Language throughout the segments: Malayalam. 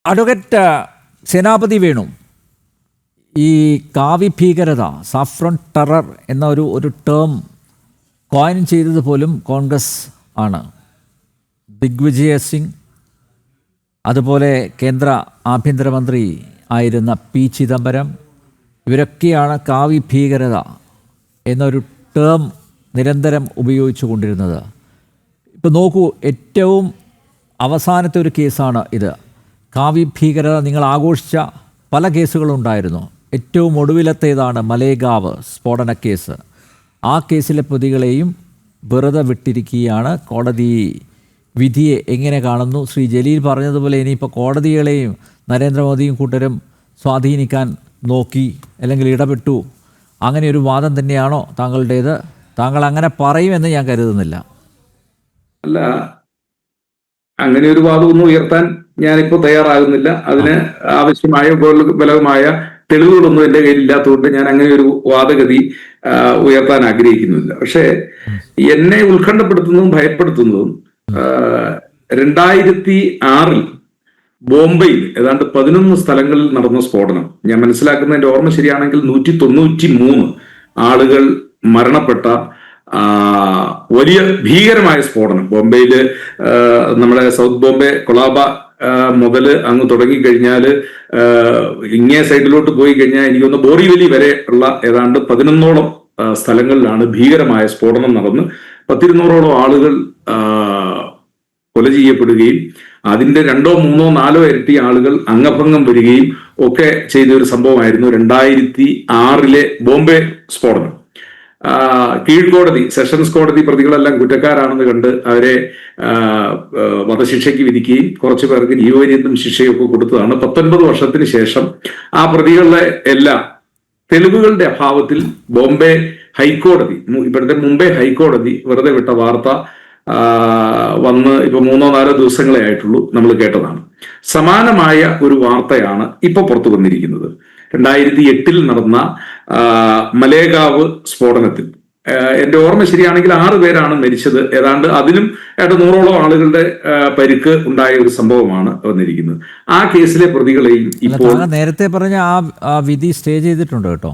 അഡ്വക്കേറ്റ് സേനാപതി വേണു, ഈ കാവി ഭീകരത, സാഫ്രോൺ ടെറർ എന്ന ഒരു ടേം കോയിൻ ചെയ്തത് പോലും കോൺഗ്രസ് ആണ്. ദിഗ്വിജയ സിംഗ്, അതുപോലെ കേന്ദ്ര ആഭ്യന്തരമന്ത്രി ആയിരുന്ന പി ചിദംബരം, ഇവരൊക്കെയാണ് കാവി ഭീകരത എന്നൊരു ടേം നിരന്തരം ഉപയോഗിച്ചു കൊണ്ടിരുന്നത്. ഇപ്പോൾ നോക്കൂ, ഏറ്റവും അവസാനത്തെ ഒരു കേസാണ് ഇത്. കാവി ഭീകരത നിങ്ങൾ ആഘോഷിച്ച പല കേസുകളുണ്ടായിരുന്നു. ഏറ്റവും ഒടുവിലത്തേതാണ് മലേഗാവ് സ്ഫോടന കേസ്. ആ കേസിലെ പ്രതികളെയും വെറുതെ വിട്ടിരിക്കുകയാണ്. കോടതി വിധിയെ എങ്ങനെ കാണുന്നു? ശ്രീ ജലീൽ പറഞ്ഞതുപോലെ ഇനിയിപ്പോൾ കോടതികളെയും നരേന്ദ്രമോദിയും കൂട്ടരും സ്വാധീനിക്കാൻ നോക്കി അല്ലെങ്കിൽ ഇടപെട്ടു, അങ്ങനെ ഒരു വാദം തന്നെയാണോ താങ്കളുടേത്? താങ്കൾ അങ്ങനെ പറയുമെന്ന് ഞാൻ കരുതുന്നില്ല. അല്ല, അങ്ങനെ ഒരു വാദമൊന്നും ഉയർത്താൻ ഞാനിപ്പോൾ തയ്യാറാകുന്നില്ല. അതിന് ആവശ്യമായ ബലമായ തെളിവുകളൊന്നും എൻ്റെ കയ്യിൽ ഇല്ലാത്തതുകൊണ്ട് ഞാൻ അങ്ങനെ ഒരു വാദഗതി ഉയർത്താൻ ആഗ്രഹിക്കുന്നില്ല. പക്ഷേ എന്നെ ഉത്കണ്ഠപ്പെടുത്തുന്നതും ഭയപ്പെടുത്തുന്നതും 2006 ബോംബെയിൽ ഏതാണ്ട് 11 സ്ഥലങ്ങളിൽ നടന്ന സ്ഫോടനം. ഞാൻ മനസ്സിലാക്കുന്ന എൻ്റെ ഓർമ്മ ശരിയാണെങ്കിൽ 193 ആളുകൾ മരണപ്പെട്ട വലിയ ഭീകരമായ സ്ഫോടനം. ബോംബെയിൽ നമ്മുടെ സൗത്ത് ബോംബെ കൊളാബ മുതൽ അങ്ങ് തുടങ്ങിക്കഴിഞ്ഞാൽ ഇങ്ങേ സൈഡിലോട്ട് പോയി കഴിഞ്ഞാൽ എനിക്കൊന്ന് ബോറിവലി വരെ ഉള്ള ഏതാണ്ട് 11ഓളം സ്ഥലങ്ങളിലാണ് ഭീകരമായ സ്ഫോടനം നടന്ന് 200ഓളം ആളുകൾ കൊല ചെയ്യപ്പെടുകയും അതിന്റെ 2, 3, 4 ഇരട്ടി ആളുകൾ അംഗഭംഗം വരികയും ഒക്കെ ചെയ്ത ഒരു സംഭവമായിരുന്നു 2006 ബോംബെ സ്ഫോടനം. കീഴ്ക്കോടതി, സെഷൻസ് കോടതി പ്രതികളെല്ലാം കുറ്റക്കാരാണെന്ന് കണ്ട് അവരെ വധശിക്ഷയ്ക്ക് വിധിക്കുകയും കുറച്ചു പേർക്ക് ജീവപര്യന്തം ശിക്ഷയൊക്കെ കൊടുത്തതാണ്. 19 വർഷത്തിന് ശേഷം ആ പ്രതികളുടെ എല്ലാം തെളിവുകളുടെ അഭാവത്തിൽ ബോംബെ ഹൈക്കോടതി, ഇപ്പോഴത്തെ മുംബൈ ഹൈക്കോടതി വെറുതെ വിട്ട വാർത്ത വന്ന് ഇപ്പൊ 3-4 ദിവസങ്ങളെ ആയിട്ടുള്ളൂ നമ്മൾ കേട്ടതാണ്. സമാനമായ ഒരു വാർത്തയാണ് ഇപ്പൊ പുറത്തു വന്നിരിക്കുന്നത്. 2008 നടന്ന മലേഗാവ് സ്ഫോടനത്തിൽ എന്റെ ഓർമ്മ ശരിയാണെങ്കിൽ 6 പേരാണ് മരിച്ചത്. ഏതാണ്ട് അതിലും 100ഓളം ആളുകളുടെ പരിക്ക് ഉണ്ടായ ഒരു സംഭവമാണ് വന്നിരിക്കുന്നത്. ആ കേസിലെ പ്രതികളെയും ഇപ്പോൾ നേരത്തെ പറഞ്ഞ ആ വിധി സ്റ്റേ ചെയ്തിട്ടുണ്ട് കേട്ടോ.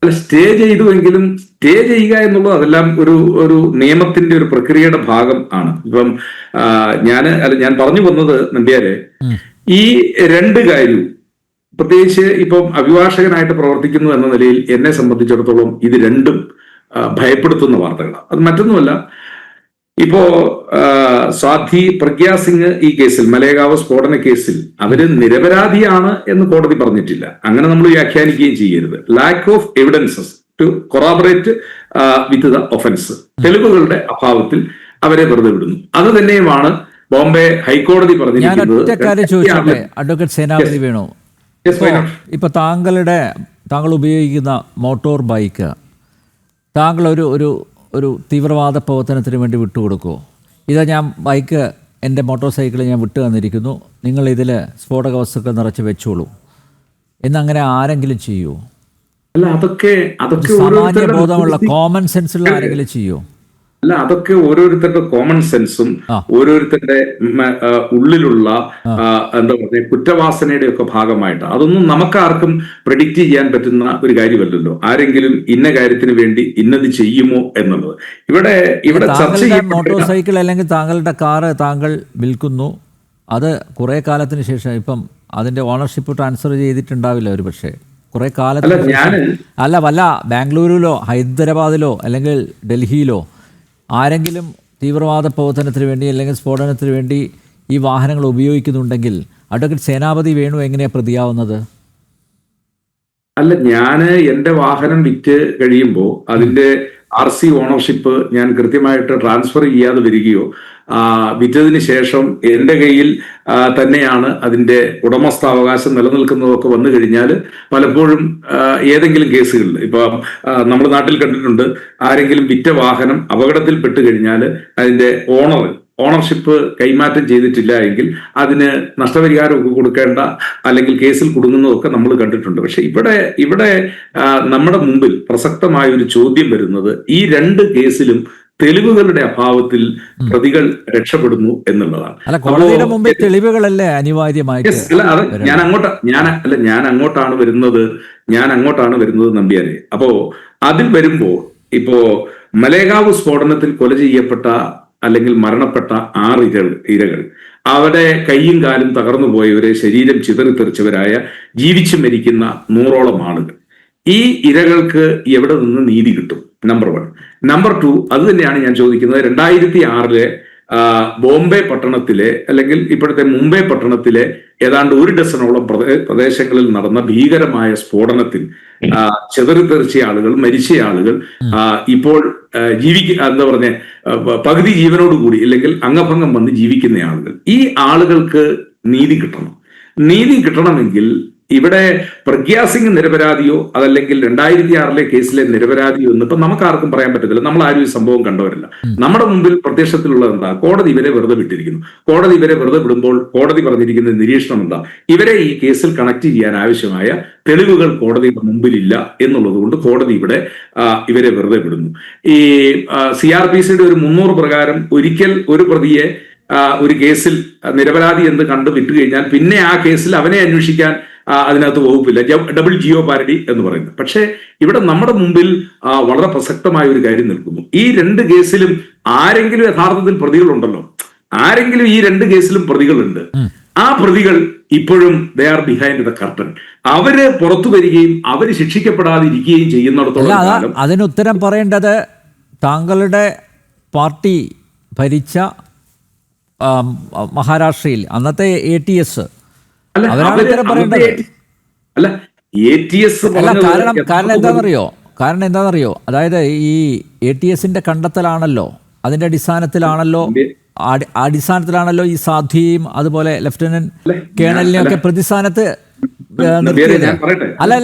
സ്റ്റേ ചെയ്തുവെങ്കിലും സ്റ്റേ ചെയ്യുക എന്നുള്ളത് അതെല്ലാം ഒരു നിയമത്തിന്റെ ഒരു പ്രക്രിയയുടെ ഭാഗം ആണ്. ഇപ്പം ഞാൻ പറഞ്ഞു വന്നത് നമ്പ്യാരെ, ഈ 2 കാര്യവും പ്രത്യേകിച്ച് ഇപ്പം അഭിഭാഷകനായിട്ട് പ്രവർത്തിക്കുന്നു എന്ന നിലയിൽ എന്നെ സംബന്ധിച്ചിടത്തോളം ഇത് രണ്ടും ഭയപ്പെടുത്തുന്ന വാർത്തകളാണ്. അത് മറ്റൊന്നുമല്ല, ഇപ്പോ സ്വാതി പ്രഗ്യാ സിംഗ് ഈ കേസിൽ, മലേഗാവ് സ്ഫോടന കേസിൽ അവര് നിരപരാധിയാണ് എന്ന് കോടതി പറഞ്ഞിട്ടില്ല. അങ്ങനെ നമ്മൾ വ്യാഖ്യാനിക്കുകയും ചെയ്യരുത്. Lack of evidences to corroborate with the offence, തെളിവുകളുടെ അഭാവത്തിൽ അവരെ വെറുതെ വിടുന്നു. അത് തന്നെയുമാണ് ബോംബെ ഹൈക്കോടതി പറഞ്ഞിരിക്കുന്നത്. അഡ്വക്കേറ്റ് സേനാപതി വേണു, ഇപ്പൊ താങ്കൾ ഉപയോഗിക്കുന്ന മോട്ടോർ ബൈക്ക് താങ്കൾ ഒരു തീവ്രവാദ പ്രവർത്തനത്തിന് വേണ്ടി വിട്ടുകൊടുക്കുമോ? ഇതാ ഞാൻ ബൈക്ക്, എൻ്റെ മോട്ടോർ സൈക്കിൾ ഞാൻ വിട്ടു തന്നിരിക്കുന്നു, നിങ്ങൾ ഇതിൽ സ്ഫോടക വസ്തുക്കൾ നിറച്ച് വെച്ചോളൂ എന്നങ്ങനെ ആരെങ്കിലും ചെയ്യുമോ? അല്ല, അതൊക്കെ സാമാന്യ ബോധമുള്ള കോമൺ സെൻസുള്ള ആരെങ്കിലും ചെയ്യുമോ? അല്ല, അതൊക്കെ ഓരോരുത്തരുടെ കോമൺ സെൻസും ഓരോരുത്തരുടെ ഉള്ളിലുള്ള എന്താ പറയുക കുറ്റവാസനയുടെ ഒക്കെ ഭാഗമായിട്ട്. അതൊന്നും നമുക്കാർക്കും പ്രെഡിക്റ്റ് ചെയ്യാൻ പറ്റുന്ന ഒരു കാര്യമല്ലല്ലോ. ആരെങ്കിലും ഇന്ന കാര്യത്തിന് വേണ്ടി ഇന്നത് ചെയ്യുമോ എന്നുള്ളത്. ഇവിടെ ചർച്ച ചെയ്യാൻ മോട്ടോർ സൈക്കിൾ അല്ലെങ്കിൽ താങ്കളുടെ കാറ് താങ്കൾ വിൽക്കുന്നു, അത് കുറെ കാലത്തിന് ശേഷം, ഇപ്പം അതിന്റെ ഓണർഷിപ്പ് ട്രാൻസ്ഫർ ചെയ്തിട്ടുണ്ടാവില്ല ഒരു പക്ഷേ കുറെ കാലത്തിന് അല്ല, വല്ല ബാംഗ്ലൂരിലോ ഹൈദരാബാദിലോ അല്ലെങ്കിൽ ഡൽഹിയിലോ ആരെങ്കിലും തീവ്രവാദ പ്രവർത്തനത്തിന് വേണ്ടി അല്ലെങ്കിൽ സ്ഫോടനത്തിന് വേണ്ടി ഈ വാഹനങ്ങൾ ഉപയോഗിക്കുന്നുണ്ടെങ്കിൽ അഡ്വക്കേറ്റ് സേനാപതി വേണു എങ്ങനെയാണ് പ്രതിയാവുന്നത്? അല്ല, എൻ്റെ വാഹനം വിറ്റ് കഴിയുമ്പോൾ അതിന്റെ RC ഓണർഷിപ്പ് ഞാൻ കൃത്യമായിട്ട് ട്രാൻസ്ഫർ ചെയ്യാതെ വരികയോ വിറ്റതിന് ശേഷം എൻ്റെ കയ്യിൽ തന്നെയാണ് അതിന്റെ ഉടമസ്ഥാവകാശം നിലനിൽക്കുന്നതൊക്കെ വന്നു കഴിഞ്ഞാൽ പലപ്പോഴും ഏതെങ്കിലും കേസുകളിൽ ഇപ്പം നമ്മുടെ നാട്ടിൽ കണ്ടിട്ടുണ്ട്, ആരെങ്കിലും വിറ്റ വാഹനം അപകടത്തിൽപ്പെട്ട് കഴിഞ്ഞാൽ അതിന്റെ ഓണർഷിപ്പ് കൈമാറ്റം ചെയ്തിട്ടില്ല എങ്കിൽ അതിന് നഷ്ടപരിഹാരമൊക്കെ കൊടുക്കേണ്ട അല്ലെങ്കിൽ കേസിൽ കുടുങ്ങുന്നതൊക്കെ നമ്മൾ കണ്ടിട്ടുണ്ട്. പക്ഷെ ഇവിടെ നമ്മുടെ മുമ്പിൽ പ്രസക്തമായ ഒരു ചോദ്യം വരുന്നത്, ഈ 2 കേസിലും തെളിവുകളുടെ അഭാവത്തിൽ പ്രതികൾ രക്ഷപ്പെടുന്നു എന്നുള്ളതാണ്. അല്ല, കോടതിയുടെ മുമ്പിൽ തെളിവുകളല്ലേ അനിവാര്യമായിട്ട്? അല്ല, അത് ഞാൻ അങ്ങോട്ടാണ് വരുന്നത് നമ്പ്യാരെ. അപ്പോ അതിൽ വരുമ്പോ ഇപ്പോ മലേഗാവ് സ്ഫോടനത്തിൽ കൊല ചെയ്യപ്പെട്ട അല്ലെങ്കിൽ മരണപ്പെട്ട 6 ഇരകൾ, അവിടെ കൈയും കാലും തകർന്നു പോയവരെ, ശരീരം ചിതറിത്തെറിച്ചവരായ, ജീവിച്ചു മരിക്കുന്ന 100ഓളം ആളുകൾ. ഈ ഇരകൾക്ക് എവിടെ നിന്ന് നീതി കിട്ടും? നമ്പർ 1. നമ്പർ 2, അത് തന്നെയാണ് ഞാൻ ചോദിക്കുന്നത്. 2006 ബോംബെ പട്ടണത്തിലെ അല്ലെങ്കിൽ ഇപ്പോഴത്തെ മുംബൈ പട്ടണത്തിലെ ഏതാണ്ട് 1 ഡസനോളം പ്രദേശങ്ങളിൽ നടന്ന ഭീകരമായ സ്ഫോടനത്തിൽ ചിതറിത്തെറിച്ച ആളുകൾ, മരിച്ച ആളുകൾ, ഇപ്പോൾ എന്താ പറഞ്ഞ പകുതി ജീവനോടുകൂടി അല്ലെങ്കിൽ അംഗഭംഗം വന്ന് ജീവിക്കുന്ന ആളുകൾ, ഈ ആളുകൾക്ക് നീതി കിട്ടണം. നീതി കിട്ടണമെങ്കിൽ ഇവിടെ പ്രഗ്യാസിംഗ് നിരപരാധിയോ അതല്ലെങ്കിൽ 2006 കേസിലെ നിരപരാധിയോ എന്ന് ഇപ്പൊ നമുക്കാർക്കും പറയാൻ പറ്റത്തില്ല. നമ്മൾ ആരും ഈ സംഭവം കണ്ടവരല്ല. നമ്മുടെ മുമ്പിൽ പ്രത്യക്ഷത്തിലുള്ളത് എന്താ? കോടതി ഇവരെ വെറുതെ വിട്ടിരിക്കുന്നു. കോടതി ഇവരെ വെറുതെ വിടുമ്പോൾ കോടതി പറഞ്ഞിരിക്കുന്ന നിരീക്ഷണം എന്താ? ഇവരെ ഈ കേസിൽ കണക്ട് ചെയ്യാൻ ആവശ്യമായ തെളിവുകൾ കോടതിയുടെ മുമ്പിലില്ല എന്നുള്ളത് കൊണ്ട് കോടതി ഇവിടെ ഇവരെ വെറുതെ വിടുന്നു. ഈ CRPCയുടെ ഒരു 300 പ്രകാരം ഒരിക്കൽ ഒരു പ്രതിയെ ഒരു കേസിൽ നിരപരാധി എന്ന് കണ്ടു വിട്ടുകഴിഞ്ഞാൽ പിന്നെ ആ കേസിൽ അവനെ അന്വേഷിക്കാൻ അതിനകത്ത് വകുപ്പില്ല. ഡബിൾ ജിയോപാരഡി എന്ന് പറയുന്നത്. പക്ഷേ ഇവിടെ നമ്മുടെ മുമ്പിൽ വളരെ പ്രസക്തമായ ഒരു കാര്യം നിൽക്കുന്നു. ഈ 2 കേസിലും ആരെങ്കിലും യഥാർത്ഥത്തിൽ പ്രതികളുണ്ടല്ലോ, ആരെങ്കിലും ഈ 2 കേസിലും പ്രതികളുണ്ട്. ആ പ്രതികൾ ഇപ്പോഴും they are behind the curtain. അവര് പുറത്തു വരികയും അവര് ശിക്ഷിക്കപ്പെടാതിരിക്കുകയും ചെയ്യുന്നിടത്തോളം അതിനുത്തരം പറയേണ്ടത് താങ്കളുടെ പാർട്ടി ഭരിച്ച മഹാരാഷ്ട്രയിൽ അന്നത്തെ ATS അവരാണ് ഉത്തരം പറയേണ്ടത്. അല്ല, ATS കാരണം എന്താണെന്നറിയോ? അതായത് ഈ ATSന്റെ കണ്ടെത്തലാണല്ലോ, അതിന്റെ അടിസ്ഥാനത്തിലാണല്ലോ ഈ സാധ്വിയും അതുപോലെ ലഫ്റ്റനന്റ് കേണലിനെയൊക്കെ പ്രതിസ്ഥാനത്ത് നിർത്തിയത്. അല്ല,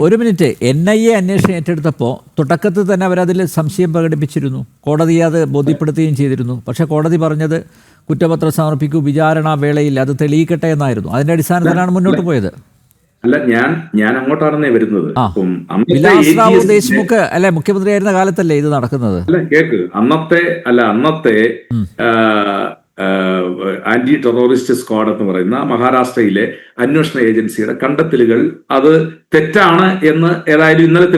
ഒരു മിനിറ്റ്. NIA അന്വേഷണം ഏറ്റെടുത്തപ്പോൾ തുടക്കത്തിൽ തന്നെ അവരതിൽ സംശയം പ്രകടിപ്പിച്ചിരുന്നു. കോടതി അത് ബോധ്യപ്പെടുത്തുകയും ചെയ്തിരുന്നു. പക്ഷെ കോടതി പറഞ്ഞത് കുറ്റപത്രം സമർപ്പിക്കൂ, വിചാരണ വേളയിൽ അത് തെളിയിക്കട്ടെ എന്നായിരുന്നു. അതിന്റെ അടിസ്ഥാനത്തിലാണ് മുന്നോട്ട് പോയത്. അല്ല, ഞാൻ അങ്ങോട്ടാണെന്നേ വരുന്നത്. വിലാസ്റാവു ദേശ്മുഖ് അല്ലെ മുഖ്യമന്ത്രിയായിരുന്ന കാലത്തല്ലേ ഇത് നടക്കുന്നത്? അല്ല, കേക്ക്. അന്നത്തെ ആന്റി ടെററിസ്റ്റ് സ്ക്വാഡ് എന്ന് പറയുന്ന മഹാരാഷ്ട്രയിലെ അന്വേഷണ ഏജൻസിയുടെ കണ്ടെത്തലുകൾ അത് തെറ്റാണ് എന്ന് ഏതായാലും ഇന്നലെ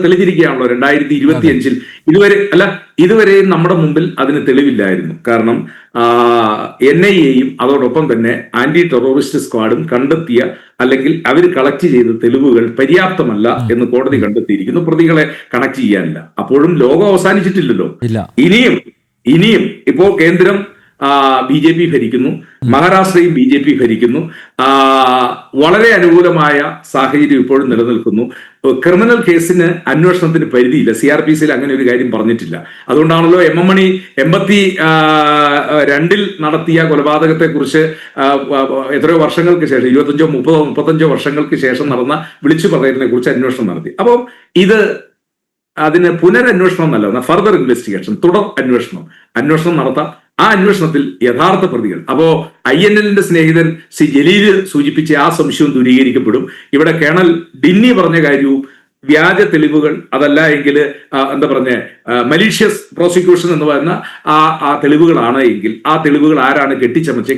തെളിഞ്ഞിരിക്കുകയാണല്ലോ. 2025 ഇതുവരെയും നമ്മുടെ മുമ്പിൽ അതിന് തെളിവില്ലായിരുന്നു. കാരണം NIAയും അതോടൊപ്പം തന്നെ ആന്റി ടെററിസ്റ്റ് സ്ക്വാഡും കണ്ടെത്തിയ അല്ലെങ്കിൽ അവർ കളക്ട് ചെയ്ത തെളിവുകൾ പര്യാപ്തമല്ല എന്ന് കോടതി കണ്ടെത്തിയിരിക്കുന്നു. പ്രതികളെ കണക്ട് ചെയ്യാനില്ല. അപ്പോഴും ലോകം അവസാനിച്ചിട്ടില്ലല്ലോ. ഇനിയും ഇപ്പോ കേന്ദ്രം BJP ഭരിക്കുന്നു, മഹാരാഷ്ട്രയും BJP ഭരിക്കുന്നു. വളരെ അനുകൂലമായ സാഹചര്യം ഇപ്പോഴും നിലനിൽക്കുന്നു. ക്രിമിനൽ കേസിന് അന്വേഷണത്തിന് പരിധിയില്ല. CRPCയിൽ അങ്ങനെ ഒരു കാര്യം പറഞ്ഞിട്ടില്ല. അതുകൊണ്ടാണല്ലോ MM മണി 82 നടത്തിയ കൊലപാതകത്തെ കുറിച്ച് എത്രയോ വർഷങ്ങൾക്ക് ശേഷം 25-30-35 വർഷങ്ങൾക്ക് ശേഷം നടന്ന വിളിച്ചു പറയുന്നതിനെ കുറിച്ച് അന്വേഷണം നടത്തി. അപ്പോൾ അതിന് പുനരന്വേഷണം എന്നല്ല, ഫർദർ ഇൻവെസ്റ്റിഗേഷൻ, തുടർ അന്വേഷണം നടത്താം. ആ അന്വേഷണത്തിൽ യഥാർത്ഥ പ്രതികൾ, അപ്പോ INLന്റെ സ്നേഹിതൻ ശ്രീ ജലീല് സൂചിപ്പിച്ച ആ സംശയവും ദൂരീകരിക്കപ്പെടും. ഇവിടെ കേണൽ ഡിന്നി പറഞ്ഞ കാര്യവും വ്യാജ തെളിവുകൾ, അതല്ല എങ്കിൽ എന്താ പറഞ്ഞ മലീഷ്യസ് പ്രോസിക്യൂഷൻ എന്ന് പറയുന്ന ആ തെളിവുകളാണ് എങ്കിൽ ആ തെളിവുകൾ ആരാണ് കെട്ടിച്ചമച്ച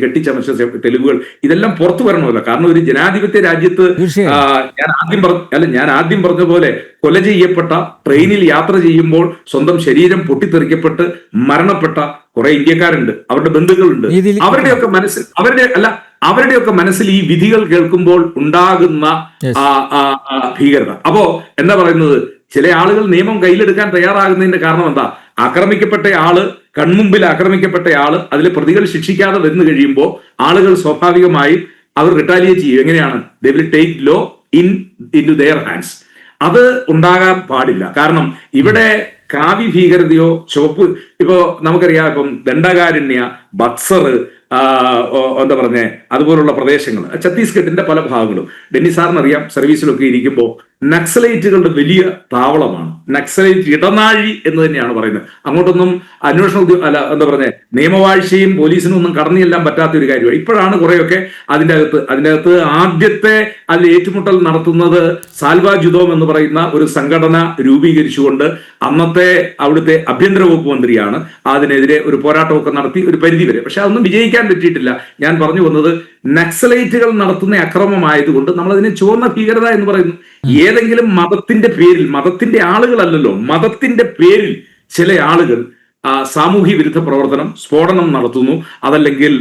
തെളിവുകൾ, ഇതെല്ലാം പുറത്തു വരണമല്ലോ. കാരണം ഒരു ജനാധിപത്യ രാജ്യത്ത് ഞാൻ ആദ്യം പറഞ്ഞ പോലെ കൊല ചെയ്യപ്പെട്ട, ട്രെയിനിൽ യാത്ര ചെയ്യുമ്പോൾ സ്വന്തം ശരീരം പൊട്ടിത്തെറിക്കപ്പെട്ട് മരണപ്പെട്ട കുറെ ഇന്ത്യക്കാരുണ്ട്, അവരുടെ ബന്ധുക്കളുണ്ട്. അവരുടെയൊക്കെ മനസ്സിൽ ഈ വിധികൾ കേൾക്കുമ്പോൾ ഉണ്ടാകുന്ന ഭീകരത. അപ്പോ എന്താ പറയുന്നത്, ചില ആളുകൾ നിയമം കയ്യിലെടുക്കാൻ തയ്യാറാകുന്നതിന്റെ കാരണം എന്താ? കൺമുമ്പിൽ ആക്രമിക്കപ്പെട്ട ആള് അതിലെ പ്രതികൾ ശിക്ഷിക്കാതെ വന്നു കഴിയുമ്പോൾ ആളുകൾ സ്വാഭാവികമായി അവർ റിട്ടാലിയേറ്റ് ചെയ്യും. എങ്ങനെയാണ്? They will take law into their hands. അത് ഉണ്ടാകാൻ പാടില്ല. കാരണം ഇവിടെ കാവ്യ ഭീകരതയോ ചുവപ്പ് ഇപ്പോ നമുക്കറിയാം, ഇപ്പം ദണ്ഡകാരണ്യ, ബക്സർ, എന്താ പറഞ്ഞേ, അതുപോലുള്ള പ്രദേശങ്ങൾ, ഛത്തീസ്ഗഡിന്റെ പല ഭാഗങ്ങളും. ഡെന്നി സാറിനറിയാം, സർവീസിലൊക്കെ ഇരിക്കുമ്പോൾ നക്സലൈറ്റുകളുടെ വലിയ താവളമാണ്. നക്സലൈറ്റ് ഇടനാഴി എന്ന് തന്നെയാണ് പറയുന്നത്. അങ്ങോട്ടൊന്നും എന്താ പറഞ്ഞേ, നിയമവാഴ്ചയും പോലീസിനും ഒന്നും കടന്നു ചെല്ലാൻ പറ്റാത്ത ഒരു കാര്യമാണ്. ഇപ്പോഴാണ് കുറെയൊക്കെ അതിൻ്റെ അകത്ത് ആദ്യത്തെ അതിൽ ഏറ്റുമുട്ടൽ നടത്തുന്നത് സാൽവാ ജുദോം എന്ന് പറയുന്ന ഒരു സംഘടന രൂപീകരിച്ചുകൊണ്ട് അന്നത്തെ അവിടുത്തെ ആഭ്യന്തര വകുപ്പ് മന്ത്രിയാണ് അതിനെതിരെ ഒരു പോരാട്ടമൊക്കെ നടത്തി ഒരു പരിധി വരെ. പക്ഷെ അതൊന്നും വിജയിക്കാൻ പറ്റിയിട്ടില്ല. ഞാൻ പറഞ്ഞു വന്നത്, നക്സലൈറ്റുകൾ നടത്തുന്ന അക്രമമായതുകൊണ്ട് നമ്മൾ അതിനെ ചുവന്ന ഭീകരത എന്ന് പറയുന്നു. ഏതെങ്കിലും മതത്തിന്റെ പേരിൽ, മതത്തിന്റെ ആളുകളല്ലല്ലോ, മതത്തിന്റെ പേരിൽ ചില ആളുകൾ സാമൂഹ്യ വിരുദ്ധ പ്രവർത്തനം, സ്ഫോടനം നടത്തുന്നു, അതല്ലെങ്കിൽ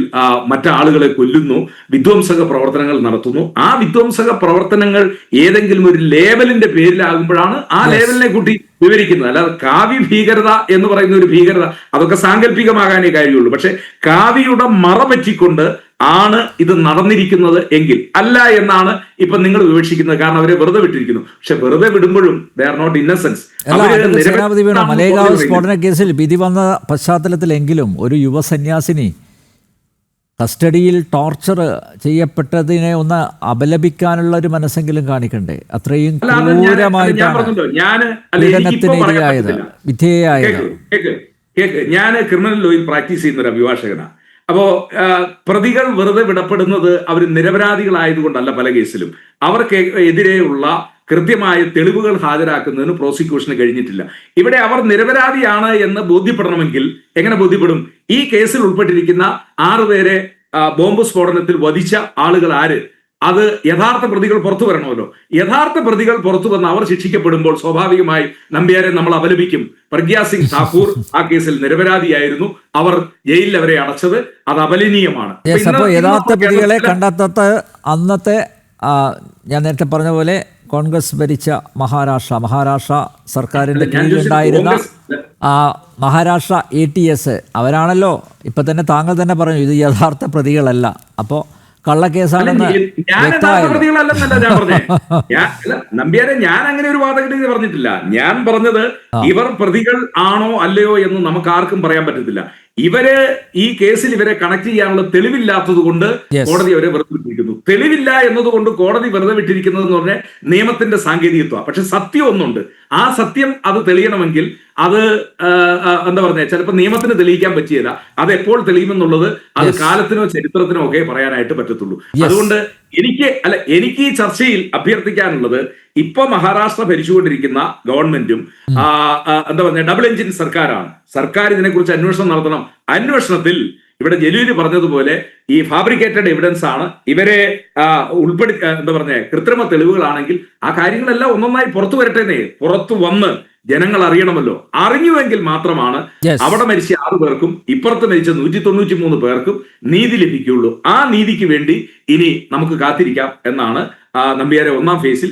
മറ്റാളുകളെ കൊല്ലുന്നു, വിധ്വംസക പ്രവർത്തനങ്ങൾ നടത്തുന്നു. ആ വിധ്വംസക പ്രവർത്തനങ്ങൾ ഏതെങ്കിലും ഒരു ലേബലിന്റെ പേരിലാകുമ്പോഴാണ് ആ ലേബലിനെ കൂട്ടി വിവരിക്കുന്നത്. അല്ലാതെ കാവ്യ ഭീകരത എന്ന് പറയുന്ന ഒരു ഭീകരത അതൊക്കെ സാങ്കല്പികമാകാനേ കാര്യമുള്ളൂ. പക്ഷെ കാവ്യയുടെ മറ പറ്റിക്കൊണ്ട് ആണ് ഇത് നടന്നിരിക്കുന്നത് എങ്കിൽ അല്ല എന്നാണ് ഇപ്പൊ നിങ്ങൾ വിവക്ഷിക്കുന്നത്. കാരണം അവരെ വെറുതെ വിട്ടിരിക്കുന്നു. പക്ഷെ വെറുതെ വിടുമ്പോഴും they are not innocence. Malegaon സ്ഫോടന കേസിൽ വിധി വന്ന പശ്ചാത്തലത്തിലെങ്കിലും ഒരു യുവ സന്യാസിനി കസ്റ്റഡിയിൽ ടോർച്ചർ ചെയ്യപ്പെട്ടതിനെ ഒന്ന് അപലപിക്കാനുള്ള ഒരു മനസ്സെങ്കിലും കാണിക്കണ്ടേ? അത്രയും ക്രൂരമായിട്ടാണ് പീഡനത്തിന് ഇരയായത്, വിധേയായത്. ഞാൻ ക്രിമിനൽ ലോയിൽ പ്രാക്ടീസ് ചെയ്യുന്ന ഒരു അഭിഭാഷകനാണ്. അപ്പോ പ്രതികൾ വെറുതെ വിടപ്പെടുന്നത് അവർ നിരപരാധികളായതുകൊണ്ടല്ല. പല കേസിലും അവർക്ക് എതിരെയുള്ള കൃത്യമായ തെളിവുകൾ ഹാജരാക്കുന്നതിന് പ്രോസിക്യൂഷന് കഴിഞ്ഞിട്ടില്ല. ഇവിടെ അവർ നിരപരാധിയാണ് എന്ന് ബോധ്യപ്പെടണമെങ്കിൽ എങ്ങനെ ബോധ്യപ്പെടും? ഈ കേസിൽ ഉൾപ്പെട്ടിരിക്കുന്ന 6 പേരെ ബോംബ് സ്ഫോടനത്തിൽ വധിച്ച ആളുകൾ ആര്? അത് യഥാർത്ഥ പ്രതികൾ പുറത്തു വരണമല്ലോ. യഥാർത്ഥ പ്രതികൾ പുറത്തു വന്ന് അവർ ശിക്ഷിക്കപ്പെടുമ്പോൾ സ്വാഭാവികമായി നമ്പ്യാരെ നമ്മൾ അപലപിക്കും. പ്രഗ്യാ സിംഗ് ഠാക്കൂർ ആ കേസിൽ നിരപരാധിയായിരുന്നു. അവർ ജയിലിൽ അവരെ അടച്ചത് അത് അപലനീയമാണ്. യഥാർത്ഥ പ്രതികളെ കണ്ടെത്താത്ത അന്നത്തെ ഞാൻ നേരത്തെ പറഞ്ഞ പോലെ കോൺഗ്രസ് ഭരിച്ച മഹാരാഷ്ട്ര സർക്കാരിന്റെ കീഴിലുണ്ടായിരുന്ന മഹാരാഷ്ട്ര ATS അവരാണല്ലോ. ഇപ്പൊ തന്നെ താങ്കൾ തന്നെ പറഞ്ഞു ഇത് യഥാർത്ഥ പ്രതികളല്ല. അപ്പോ കള്ളക്കേസാണെന്ന് നമ്പ്യാരെ, ഞാൻ അങ്ങനെ ഒരു വാദഗതി പറഞ്ഞിട്ടില്ല. ഞാൻ പറഞ്ഞത് ഇവർ പ്രതികൾ ആണോ അല്ലയോ എന്ന് നമുക്ക് ആർക്കും പറയാൻ പറ്റത്തില്ല. ഇവര് ഈ കേസിൽ ഇവരെ കണക്ട് ചെയ്യാനുള്ള തെളിവില്ലാത്തത് കൊണ്ട് കോടതി അവരെ വെറുതെ വിട്ടിരിക്കുന്നു. തെളിവില്ല എന്നതുകൊണ്ട് കോടതി വെറുതെ വിട്ടിരിക്കുന്നത് എന്ന് പറഞ്ഞാൽ നിയമത്തിന്റെ സാങ്കേതികത്വമാണ്. പക്ഷെ സത്യം ഒന്നുണ്ട്. ആ സത്യം അത് തെളിയണമെങ്കിൽ അത് എന്താ പറഞ്ഞ, ചിലപ്പോൾ നിയമത്തിന് തെളിയിക്കാൻ പറ്റിയല്ല. അത് എപ്പോൾ തെളിയുമെന്നുള്ളത് അത് കാലത്തിനോ ചരിത്രത്തിനോ ഒക്കെ പറയാനായിട്ട് പറ്റത്തുള്ളൂ. അതുകൊണ്ട് എനിക്ക് ഈ ചർച്ചയിൽ അഭ്യർത്ഥിക്കാനുള്ളത്, ഇപ്പൊ മഹാരാഷ്ട്ര ഭരിച്ചുകൊണ്ടിരിക്കുന്ന ഗവൺമെന്റും എന്താ പറഞ്ഞ ഡബിൾ എഞ്ചിൻ സർക്കാരാണ്. സർക്കാർ ഇതിനെക്കുറിച്ച് അന്വേഷണം നടത്തണം. അന്വേഷണത്തിൽ ഇവിടെ ജലീല് പറഞ്ഞതുപോലെ ഈ ഫാബ്രിക്കേറ്റഡ് എവിഡൻസ് ആണ്, ഇവരെ എന്താ പറഞ്ഞ കൃത്രിമ തെളിവുകളാണെങ്കിൽ ആ കാര്യങ്ങളെല്ലാം ഒന്നൊന്നായി പുറത്തു വരട്ടെന്നേ. പുറത്തു വന്ന് ജനങ്ങൾ അറിയണമല്ലോ. അറിഞ്ഞുവെങ്കിൽ മാത്രമാണ് അവിടെ മരിച്ച 6 പേർക്കും ഇപ്പുറത്ത് മരിച്ച 193 പേർക്കും നീതി ലഭിക്കുകയുള്ളൂ. ആ നീതിക്ക് വേണ്ടി ഇനി നമുക്ക് കാത്തിരിക്കാം എന്നാണ് നമ്പ്യാരെ 1ാം ഫേസിൽ.